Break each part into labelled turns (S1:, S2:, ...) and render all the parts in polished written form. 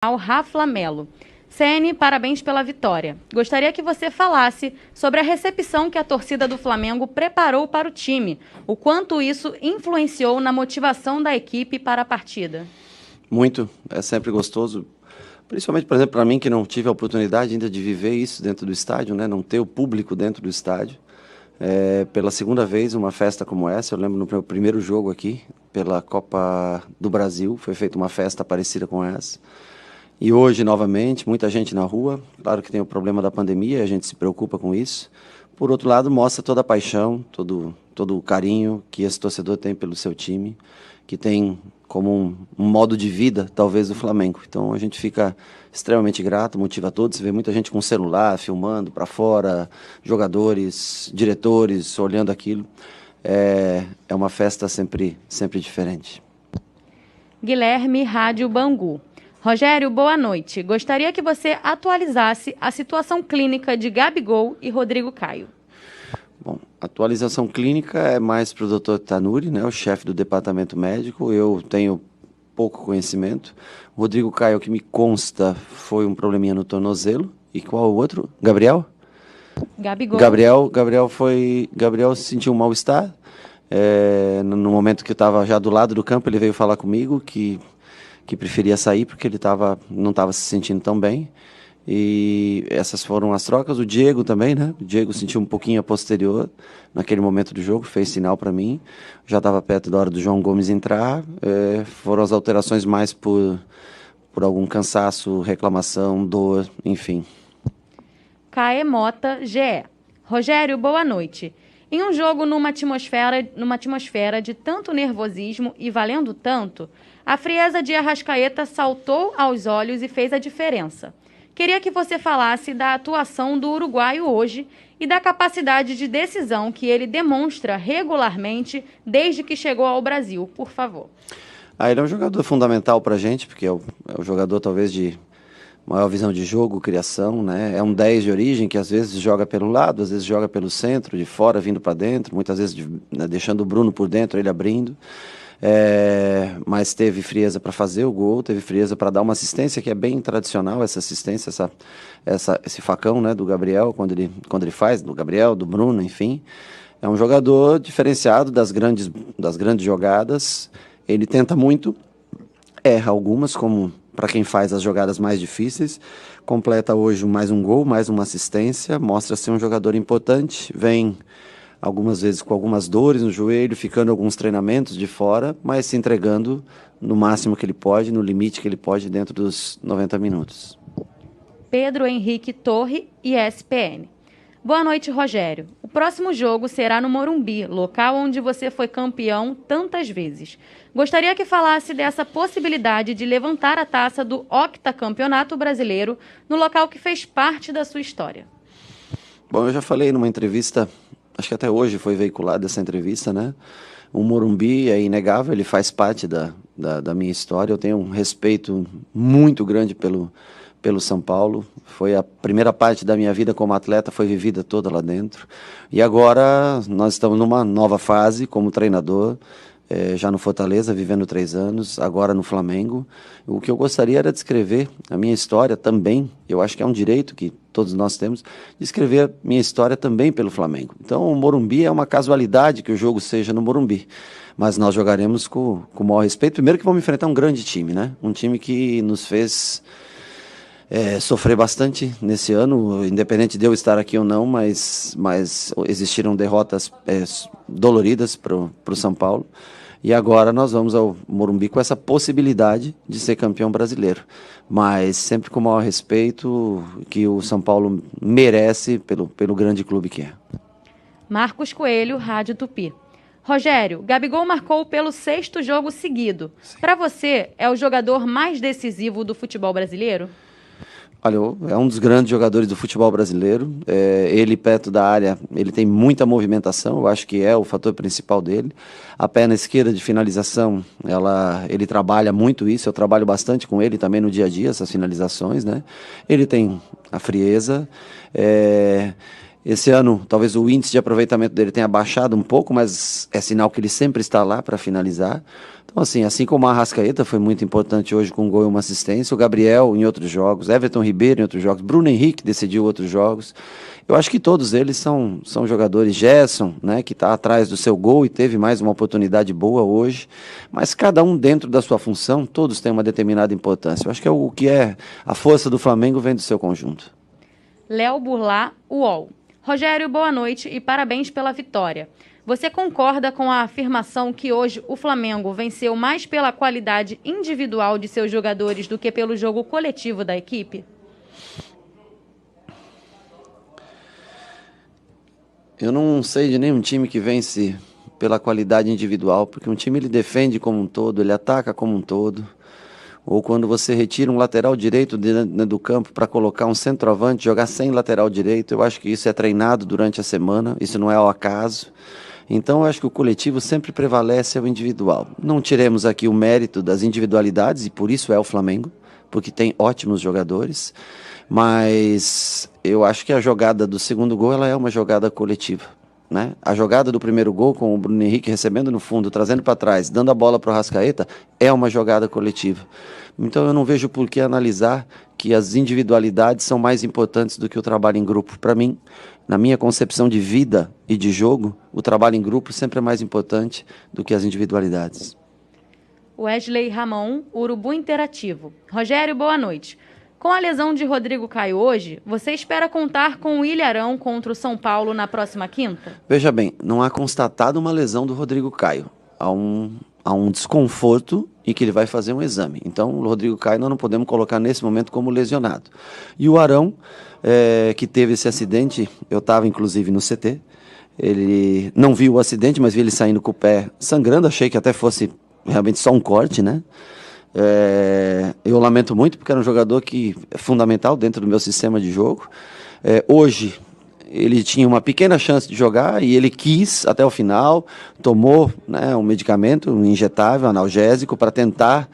S1: ao Rafa Melo. CN, parabéns pela vitória. Gostaria que você falasse sobre a recepção que a torcida do Flamengo preparou para o time. O quanto isso influenciou na motivação da equipe para a partida?
S2: Muito, é sempre gostoso. Principalmente, por exemplo, para mim que não tive a oportunidade ainda de viver isso dentro do estádio, né? Não ter o público dentro do estádio. Pela segunda vez, uma festa como essa, eu lembro no meu primeiro jogo aqui, pela Copa do Brasil, foi feita uma festa parecida com essa. E hoje, novamente, muita gente na rua. Claro que tem o problema da pandemia, a gente se preocupa com isso. Por outro lado, mostra toda a paixão, todo o carinho que esse torcedor tem pelo seu time, que tem como um modo de vida, talvez, o Flamengo. Então, a gente fica extremamente grato, motiva todos. Você vê muita gente com celular, filmando para fora, jogadores, diretores, olhando aquilo. É uma festa sempre diferente.
S1: Guilherme, Rádio Bangu. Rogério, boa noite. Gostaria que você atualizasse a situação clínica de Gabigol e Rodrigo Caio.
S2: Bom, a atualização clínica é mais para o Dr. Tanuri, né, o chefe do departamento médico. Eu tenho pouco conhecimento. O Rodrigo Caio, o que me consta, foi um probleminha no tornozelo. E qual o outro? Gabriel? Gabriel sentiu um mal-estar. No momento que eu estava já do lado do campo, ele veio falar comigo que preferia sair porque ele não estava se sentindo tão bem. E essas foram as trocas. O Diego também, né? O Diego sentiu um pouquinho a posterior naquele momento do jogo, fez sinal para mim. Já estava perto da hora do João Gomes entrar. Foram as alterações mais por algum cansaço, reclamação, dor, enfim.
S1: Caê Mota, GE. Rogério, boa noite. Em um jogo numa atmosfera de tanto nervosismo e valendo tanto, a frieza de Arrascaeta saltou aos olhos e fez a diferença. Queria que você falasse da atuação do uruguaio hoje e da capacidade de decisão que ele demonstra regularmente desde que chegou ao Brasil, por favor.
S2: Ele é um jogador fundamental para a gente, porque é o jogador talvez de maior visão de jogo, criação, né? É um 10 de origem que às vezes joga pelo lado, às vezes joga pelo centro, de fora vindo para dentro, muitas vezes deixando o Bruno por dentro, ele abrindo. Mas teve frieza para fazer o gol, teve frieza para dar uma assistência que é bem tradicional, essa assistência, esse facão, né, do Gabriel, quando ele faz, do Gabriel, do Bruno, enfim. É um jogador diferenciado das grandes jogadas. Ele tenta muito, erra algumas, como para quem faz as jogadas mais difíceis. Completa hoje mais um gol, mais uma assistência, mostra ser um jogador importante, vem algumas vezes com algumas dores no joelho, ficando alguns treinamentos de fora, mas se entregando no máximo que ele pode, no limite que ele pode dentro dos 90 minutos.
S1: Pedro Henrique Torre, ESPN. Boa noite, Rogério. O próximo jogo será no Morumbi, local onde você foi campeão tantas vezes. Gostaria que falasse dessa possibilidade de levantar a taça do octacampeonato brasileiro no local que fez parte da sua história.
S2: Bom, eu já falei numa entrevista, acho que até hoje foi veiculada essa entrevista, né? O Morumbi é inegável, ele faz parte da minha história. Eu tenho um respeito muito grande pelo São Paulo. Foi a primeira parte da minha vida como atleta, foi vivida toda lá dentro. E agora nós estamos numa nova fase como treinador, já no Fortaleza, vivendo 3 anos, agora no Flamengo. O que eu gostaria era de escrever a minha história também, eu acho que é um direito que todos nós temos, de escrever a minha história também pelo Flamengo. Então o Morumbi é uma casualidade que o jogo seja no Morumbi, mas nós jogaremos com o maior respeito. Primeiro que vamos enfrentar um grande time, né? Um time que nos fez sofrer bastante nesse ano, independente de eu estar aqui ou não, mas existiram derrotas doloridas para o São Paulo. E agora nós vamos ao Morumbi com essa possibilidade de ser campeão brasileiro. Mas sempre com o maior respeito que o São Paulo merece pelo grande clube que é.
S1: Marcos Coelho, Rádio Tupi. Rogério, Gabigol marcou pelo 6º jogo seguido. Para você, é o jogador mais decisivo do futebol brasileiro?
S2: Olha, é um dos grandes jogadores do futebol brasileiro. Ele perto da área, ele tem muita movimentação, eu acho que é o fator principal dele. A perna esquerda de finalização, ele trabalha muito isso, eu trabalho bastante com ele também no dia a dia, essas finalizações, né? Ele tem a frieza, Esse ano, talvez o índice de aproveitamento dele tenha baixado um pouco, mas é sinal que ele sempre está lá para finalizar. Então, assim como a Arrascaeta foi muito importante hoje com um gol e uma assistência, o Gabriel em outros jogos, Everton Ribeiro em outros jogos, Bruno Henrique decidiu outros jogos. Eu acho que todos eles são jogadores. Gerson, né, que está atrás do seu gol e teve mais uma oportunidade boa hoje, mas cada um dentro da sua função, todos têm uma determinada importância. Eu acho que é o que é a força do Flamengo vem do seu conjunto.
S1: Léo Burlá, UOL. Rogério, boa noite e parabéns pela vitória. Você concorda com a afirmação que hoje o Flamengo venceu mais pela qualidade individual de seus jogadores do que pelo jogo coletivo da equipe?
S2: Eu não sei de nenhum time que vence pela qualidade individual, porque um time ele defende como um todo, ele ataca como um todo. Ou quando você retira um lateral direito dentro do campo para colocar um centroavante, jogar sem lateral direito, eu acho que isso é treinado durante a semana, isso não é ao acaso. Então eu acho que o coletivo sempre prevalece ao individual. Não tiremos aqui o mérito das individualidades, e por isso é o Flamengo, porque tem ótimos jogadores, mas eu acho que a jogada do segundo gol ela é uma jogada coletiva. Né? A jogada do primeiro gol, com o Bruno Henrique recebendo no fundo, trazendo para trás, dando a bola para o Arrascaeta, é uma jogada coletiva. Então eu não vejo por que analisar que as individualidades são mais importantes do que o trabalho em grupo. Para mim, na minha concepção de vida e de jogo, o trabalho em grupo sempre é mais importante do que as individualidades.
S1: Wesley Ramon, Urubu Interativo. Rogério, boa noite. Com a lesão de Rodrigo Caio hoje, você espera contar com o Ilharão contra o São Paulo na próxima quinta?
S2: Veja bem, não há constatado uma lesão do Rodrigo Caio. Há um desconforto em que ele vai fazer um exame. Então, o Rodrigo Caio nós não podemos colocar nesse momento como lesionado. E o Arão, que teve esse acidente, eu estava inclusive no CT, ele não viu o acidente, mas vi ele saindo com o pé sangrando, achei que até fosse realmente só um corte, né? Eu lamento muito porque era um jogador que é fundamental dentro do meu sistema de jogo. Hoje ele tinha uma pequena chance de jogar e ele quis até o final, tomou, né, um medicamento, um injetável, analgésico para tentar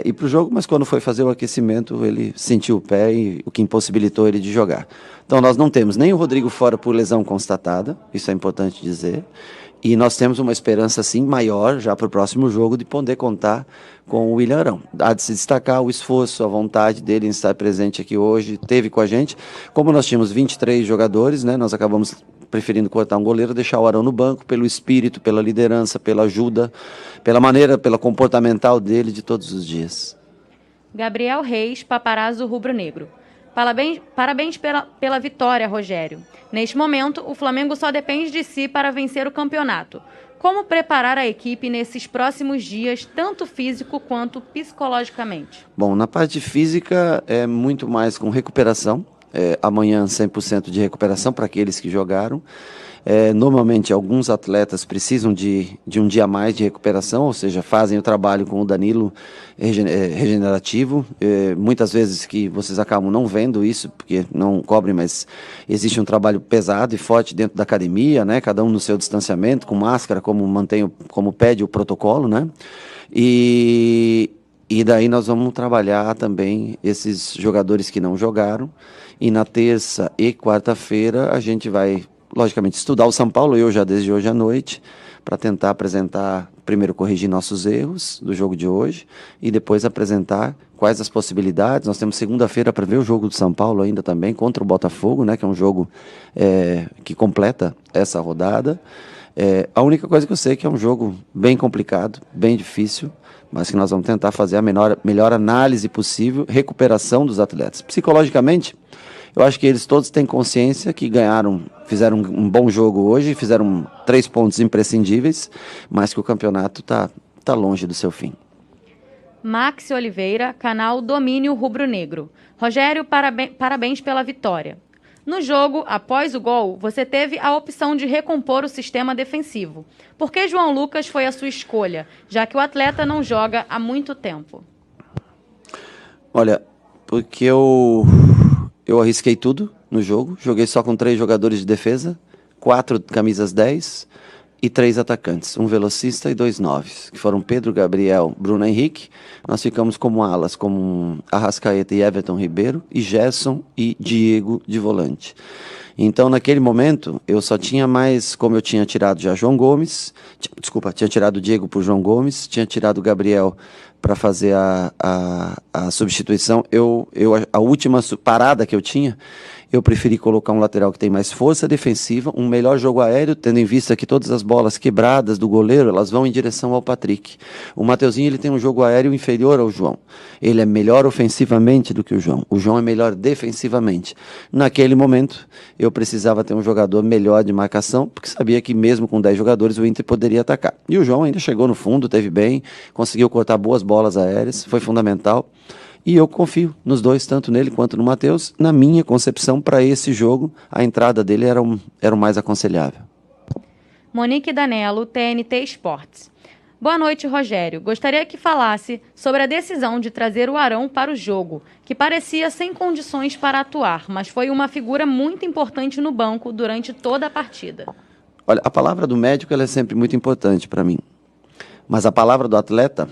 S2: ir para o jogo, mas quando foi fazer o aquecimento ele sentiu o pé, e o que impossibilitou ele de jogar. Então nós não temos nem o Rodrigo fora por lesão constatada, isso é importante dizer. E nós temos uma esperança, sim, maior, já para o próximo jogo, de poder contar com o William Arão. Há de se destacar o esforço, a vontade dele em estar presente aqui hoje, teve com a gente. Como nós tínhamos 23 jogadores, né, nós acabamos preferindo cortar um goleiro, deixar o Arão no banco, pelo espírito, pela liderança, pela ajuda, pela maneira, pela comportamental dele de todos os dias.
S1: Gabriel Reis, Paparazzo Rubro Negro. Parabéns pela vitória, Rogério. Neste momento, o Flamengo só depende de si para vencer o campeonato. Como preparar a equipe nesses próximos dias, tanto físico quanto psicologicamente?
S2: Bom, na parte física é muito mais com recuperação. Amanhã 100% de recuperação para aqueles que jogaram. Normalmente alguns atletas precisam de um dia a mais de recuperação, ou seja, fazem o trabalho com o Danilo regenerativo, muitas vezes que vocês acabam não vendo isso, porque não cobrem, mas existe um trabalho pesado e forte dentro da academia, né? Cada um no seu distanciamento, com máscara, como pede o protocolo, né? E daí nós vamos trabalhar também esses jogadores que não jogaram, e na terça e quarta-feira a gente vai logicamente estudar o São Paulo, eu já desde hoje à noite, para tentar apresentar, primeiro corrigir nossos erros do jogo de hoje e depois apresentar quais as possibilidades. Nós temos segunda-feira para ver o jogo do São Paulo ainda também, contra o Botafogo, né, que é um jogo que completa essa rodada. A única coisa que eu sei é que é um jogo bem complicado, bem difícil, mas que nós vamos tentar fazer a melhor análise possível, recuperação dos atletas. Psicologicamente, eu acho que eles todos têm consciência que fizeram um bom jogo hoje, fizeram 3 pontos imprescindíveis, mas que o campeonato tá longe do seu fim.
S1: Max Oliveira, canal Domínio Rubro Negro. Rogério, parabéns pela vitória. No jogo, após o gol, você teve a opção de recompor o sistema defensivo. Por que João Lucas foi a sua escolha, já que o atleta não joga há muito tempo?
S2: Olha, porque eu arrisquei tudo no jogo, joguei só com 3 jogadores de defesa, 4 camisas 10 e 3 atacantes, um velocista e 2 9s, que foram Pedro, Gabriel, Bruno Henrique. Nós ficamos como alas, como Arrascaeta e Everton Ribeiro, e Gerson e Diego de volante. Então, naquele momento, eu só tinha mais, como eu tinha tirado já João Gomes, tinha tirado o Diego por João Gomes, tinha tirado o Gabriel para fazer a substituição. A última parada que eu tinha, eu preferi colocar um lateral que tem mais força defensiva, um melhor jogo aéreo, tendo em vista que todas as bolas quebradas do goleiro, elas vão em direção ao Patrick. O Mateuzinho, ele tem um jogo aéreo inferior ao João. Ele é melhor ofensivamente do que o João. O João é melhor defensivamente. Naquele momento, eu precisava ter um jogador melhor de marcação, porque sabia que mesmo com 10 jogadores, o Inter poderia atacar. E o João ainda chegou no fundo, teve bem, conseguiu cortar boas bolas aéreas, foi fundamental. E eu confio nos dois, tanto nele quanto no Matheus. Na minha concepção, para esse jogo, a entrada dele era o mais aconselhável.
S1: Monique Danello, TNT Esportes. Boa noite, Rogério. Gostaria que falasse sobre a decisão de trazer o Arão para o jogo, que parecia sem condições para atuar, mas foi uma figura muito importante no banco durante toda a partida.
S2: Olha, a palavra do médico ela é sempre muito importante para mim. Mas a palavra do atleta,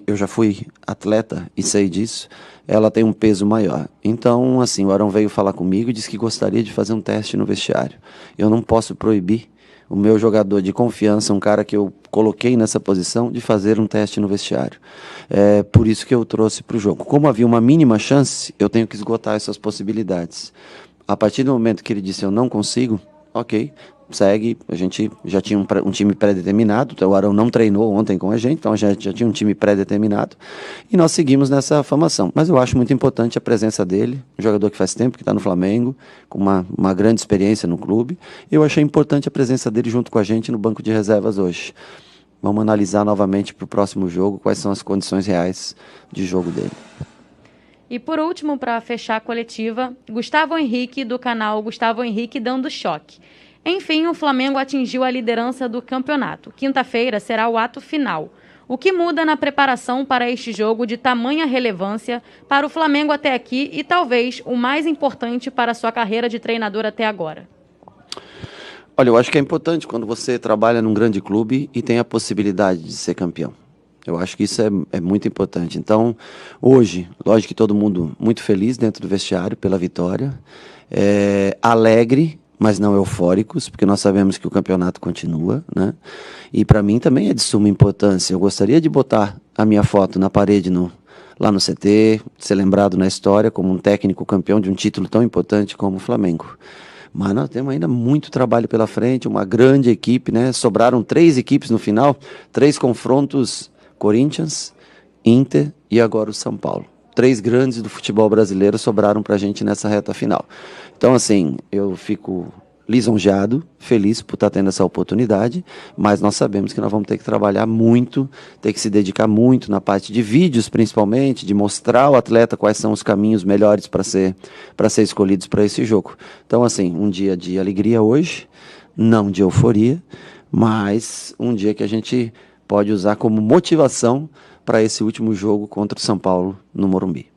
S2: eu já fui atleta e sei disso, ela tem um peso maior. Então, assim, o Arão veio falar comigo e disse que gostaria de fazer um teste no vestiário. Eu não posso proibir o meu jogador de confiança, um cara que eu coloquei nessa posição, de fazer um teste no vestiário. É por isso que eu trouxe para o jogo. Como havia uma mínima chance, eu tenho que esgotar essas possibilidades. A partir do momento que ele disse eu não consigo, ok, segue, a gente já tinha um time pré-determinado, então o Arão não treinou ontem com a gente, então a gente já tinha um time pré-determinado, e nós seguimos nessa formação. Mas eu acho muito importante a presença dele, um jogador que faz tempo que está no Flamengo, com uma grande experiência no clube. Eu achei importante a presença dele junto com a gente no banco de reservas hoje. Vamos analisar novamente para o próximo jogo quais são as condições reais de jogo dele.
S1: E por último, para fechar a coletiva, Gustavo Henrique, do canal Gustavo Henrique Dando Choque. Enfim, o Flamengo atingiu a liderança do campeonato. Quinta-feira será o ato final. O que muda na preparação para este jogo de tamanha relevância para o Flamengo até aqui e talvez o mais importante para a sua carreira de treinador até agora?
S2: Olha, eu acho que é importante quando você trabalha num grande clube e tem a possibilidade de ser campeão. Eu acho que isso é muito importante. Então, hoje, lógico que todo mundo muito feliz dentro do vestiário pela vitória, alegre, mas não eufóricos, porque nós sabemos que o campeonato continua, né? E para mim também é de suma importância. Eu gostaria de botar a minha foto na parede lá no CT, ser lembrado na história como um técnico campeão de um título tão importante como o Flamengo. Mas nós temos ainda muito trabalho pela frente, uma grande equipe, né? Sobraram 3 equipes no final, 3 confrontos: Corinthians, Inter e agora o São Paulo. 3 grandes do futebol brasileiro sobraram para a gente nessa reta final. Então, assim, eu fico lisonjeado, feliz por estar tendo essa oportunidade, mas nós sabemos que nós vamos ter que trabalhar muito, ter que se dedicar muito na parte de vídeos, principalmente, de mostrar ao atleta quais são os caminhos melhores para ser escolhidos para esse jogo. Então, assim, um dia de alegria hoje, não de euforia, mas um dia que a gente pode usar como motivação para esse último jogo contra o São Paulo no Morumbi.